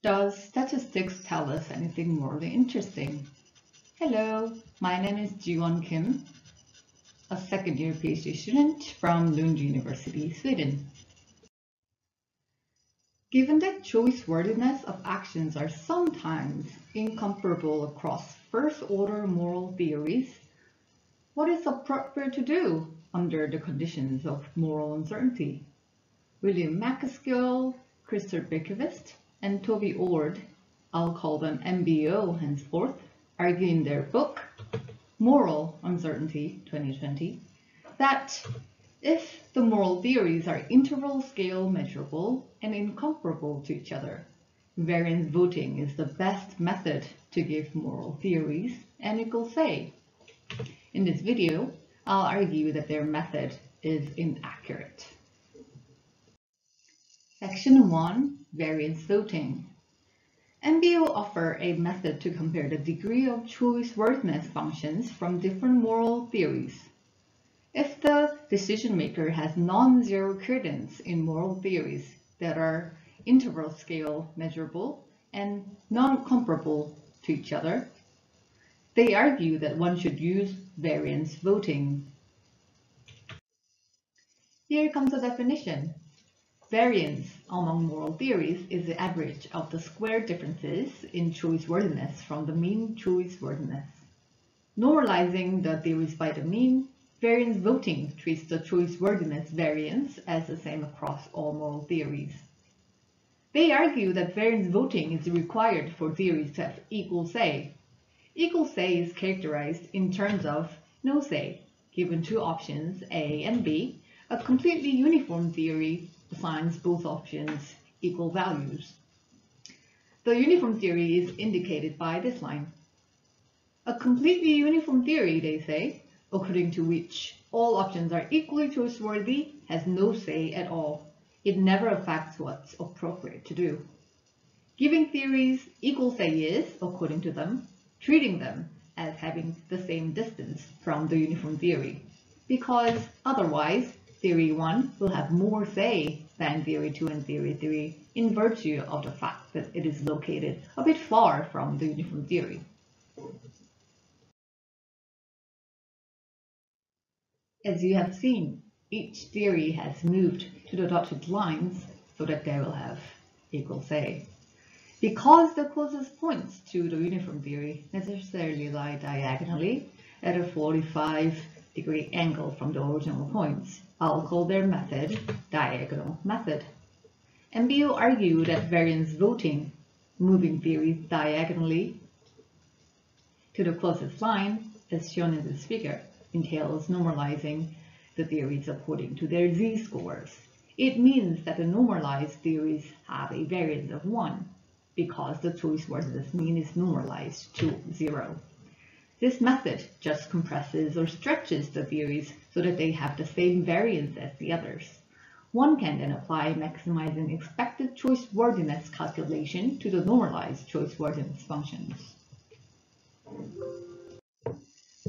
Does statistics tell us anything morally interesting? Hello, my name is Jiwon Kim, a second-year PhD student from Lund University, Sweden. Given that choice-worthiness of actions are sometimes incomparable across first-order moral theories, what is appropriate to do under the conditions of moral uncertainty? William MacAskill, Christopher Bickervist, and Toby Ord, I'll call them MBO henceforth, argue in their book, Moral Uncertainty 2020, that if the moral theories are interval scale measurable and incomparable to each other, variance voting is the best method to give moral theories an equal say. In this video, I'll argue that their method is inaccurate. Section 1. Variance voting. MBO offer a method to compare the degree of choice-worthiness functions from different moral theories. If the decision maker has non-zero credence in moral theories that are interval scale measurable and non-comparable to each other, they argue that one should use variance voting. Here comes a definition. Variance among moral theories is the average of the square differences in choice-worthiness from the mean choice-worthiness. Normalizing the theories by the mean, variance voting treats the choice-worthiness variance as the same across all moral theories. They argue that variance voting is required for theories to have equal say. Equal say is characterized in terms of no say. Given two options, A and B, a completely uniform theory assigns both options equal values. The uniform theory is indicated by this line. A completely uniform theory, they say, according to which all options are equally choice-worthy, has no say at all. It never affects what's appropriate to do. Giving theories equal say is, according to them, treating them as having the same distance from the uniform theory, because otherwise Theory 1 will have more say than Theory 2 and Theory 3 in virtue of the fact that it is located a bit far from the uniform theory. As you have seen, each theory has moved to the dotted lines so that they will have equal say. Because the closest points to the uniform theory necessarily lie diagonally at a 45-degree angle from the original points, I'll call their method diagonal method. MBO argue that variance voting, moving theories diagonally to the closest line, as shown in this figure, entails normalizing the theories according to their z-scores. It means that the normalized theories have a variance of 1, because the choice-worthiness mean is normalized to 0. This method just compresses or stretches the theories so that they have the same variance as the others. One can then apply maximizing expected choice-worthiness calculation to the normalized choice-worthiness functions.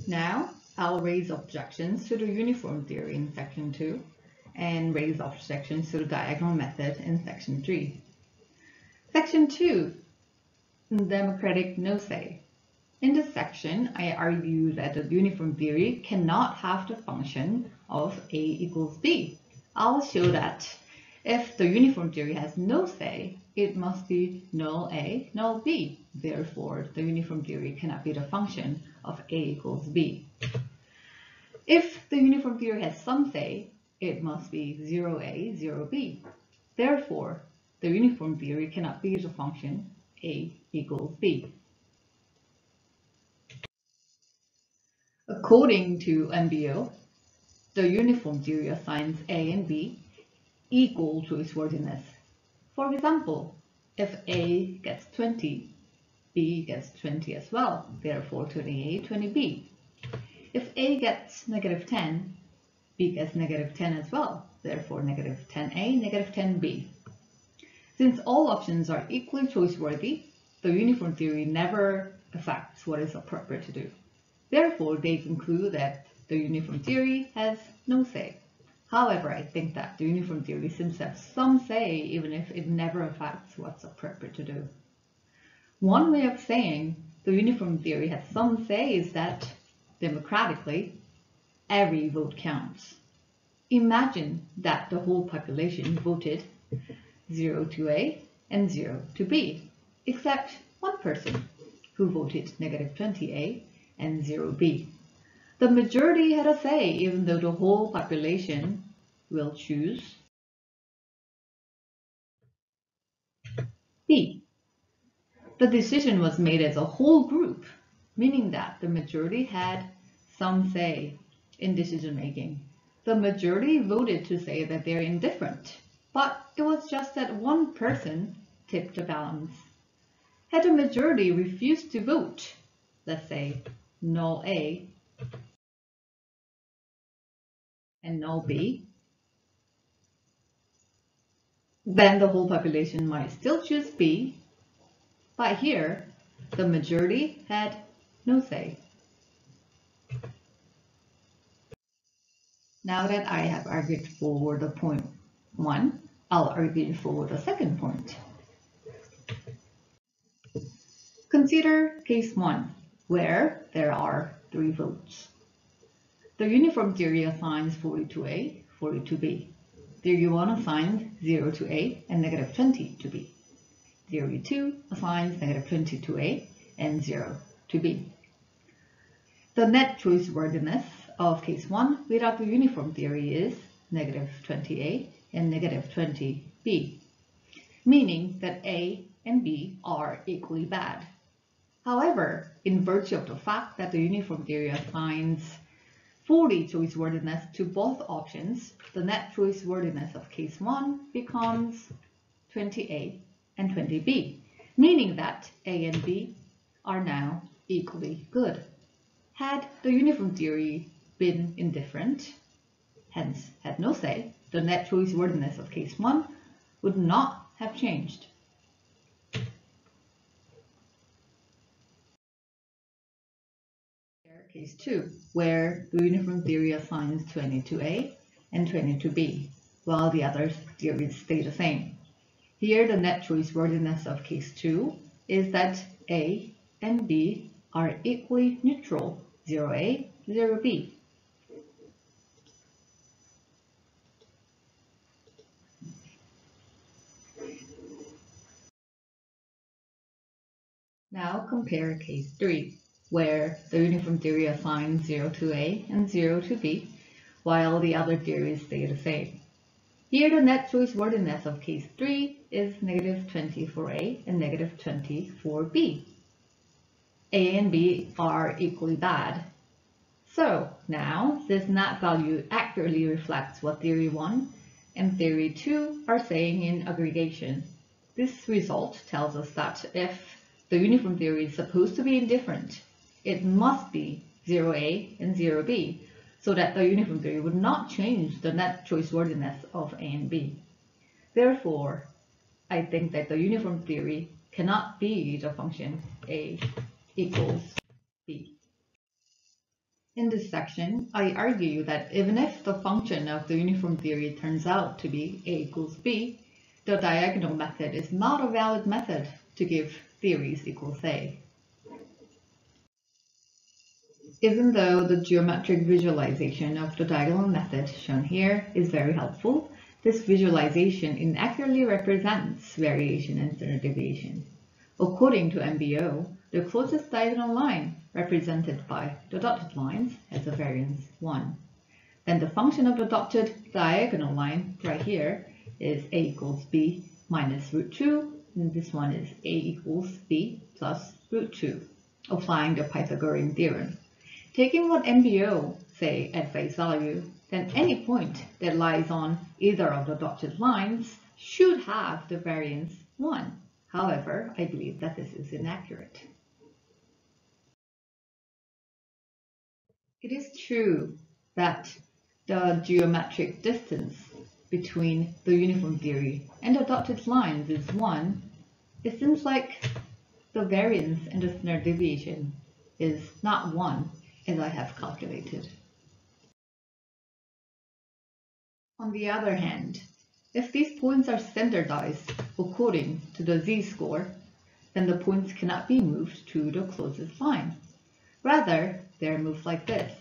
Now, I'll raise objections to the uniform theory in section 2 and raise objections to the diagonal method in section 3. Section 2, democratic no say. In this section, I argue that the uniform theory cannot have the function of A equals B. I'll show that if the uniform theory has no say, it must be null A, null B. Therefore, the uniform theory cannot be the function of A equals B. If the uniform theory has some say, it must be 0A, 0B. Therefore, the uniform theory cannot be the function A equals B. According to MBO, the uniform theory assigns A and B equal choice-worthiness. For example, if A gets 20, B gets 20 as well, therefore 20A, 20B. If A gets negative 10, B gets negative 10 as well, therefore negative 10A, negative 10B. Since all options are equally choice-worthy, the uniform theory never affects what is appropriate to do. Therefore, they conclude that the uniform theory has no say. However, I think that the uniform theory seems to have some say even if it never affects what's appropriate to do. One way of saying the uniform theory has some say is that, democratically, every vote counts. Imagine that the whole population voted 0 to A and 0 to B, except one person who voted -20A and 0B. The majority had a say even though the whole population will choose B. The decision was made as a whole group, meaning that the majority had some say in decision making. The majority voted to say that they're indifferent, but it was just that one person tipped the balance. Had the majority refused to vote, let's say no A and no B, then the whole population might still choose B, but here the majority had no say. Now that I have argued for the point 1, I'll argue for the second point. Consider case 1, where there are 3 votes. The uniform theory assigns 42A, 42B. Theory 1 assigns 0 to A and -20 to B. Theory 2 assigns -20 to A and 0 to B. The net choice worthiness of case 1 without the uniform theory is -20A and -20B, meaning that A and B are equally bad. However, in virtue of the fact that the uniform theory assigns 40 choice worthiness to both options, the net choice worthiness of case 1 becomes 20A and 20B, meaning that A and B are now equally good. Had the uniform theory been indifferent, hence had no say, the net choice worthiness of case 1 would not have changed. Case 2, where the uniform theory assigns 20 to A and 20 to B, while the other theories stay the same. Here the net choice worthiness of case 2 is that A and B are equally neutral, 0A, 0B. Now compare case 3, where the uniform theory assigns 0 to A and 0 to B, while the other theories stay the same. Here the net choice worthiness of case 3 is -20 for A and -20 for B. A and B are equally bad. So now this net value accurately reflects what theory 1 and theory 2 are saying in aggregation. This result tells us that if the uniform theory is supposed to be indifferent, it must be 0A and 0B, so that the uniform theory would not change the net choice worthiness of A and B. Therefore, I think that the uniform theory cannot be the function A equals B. In this section, I argue that even if the function of the uniform theory turns out to be A equals B, the diagonal method is not a valid method to give theories equal say. Even though the geometric visualization of the diagonal method shown here is very helpful, this visualization inaccurately represents variation in standard deviation. According to MBO, the closest diagonal line represented by the dotted lines has a variance 1. Then the function of the dotted diagonal line right here is A equals B minus √2, and this one is A equals B plus √2, applying the Pythagorean theorem. Taking what MBO say at face value, then any point that lies on either of the dotted lines should have the variance 1. However, I believe that this is inaccurate. It is true that the geometric distance between the uniform theory and the dotted lines is 1. It seems like the variance and the standard deviation is not 1, as I have calculated. On the other hand, if these points are standardized according to the z-score, then the points cannot be moved to the closest line. Rather, they're moved like this.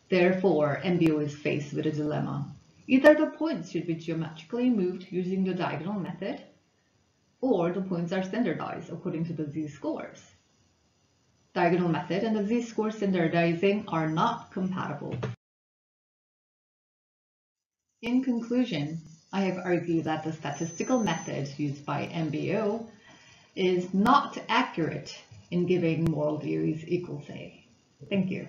Therefore, MBO is faced with a dilemma. Either the points should be geometrically moved using the diagonal method, or the points are standardized according to the z-scores. Diagonal method and the z-score standardizing are not compatible. In conclusion, I have argued that the statistical method used by MBO is not accurate in giving moral theories equal say. Thank you.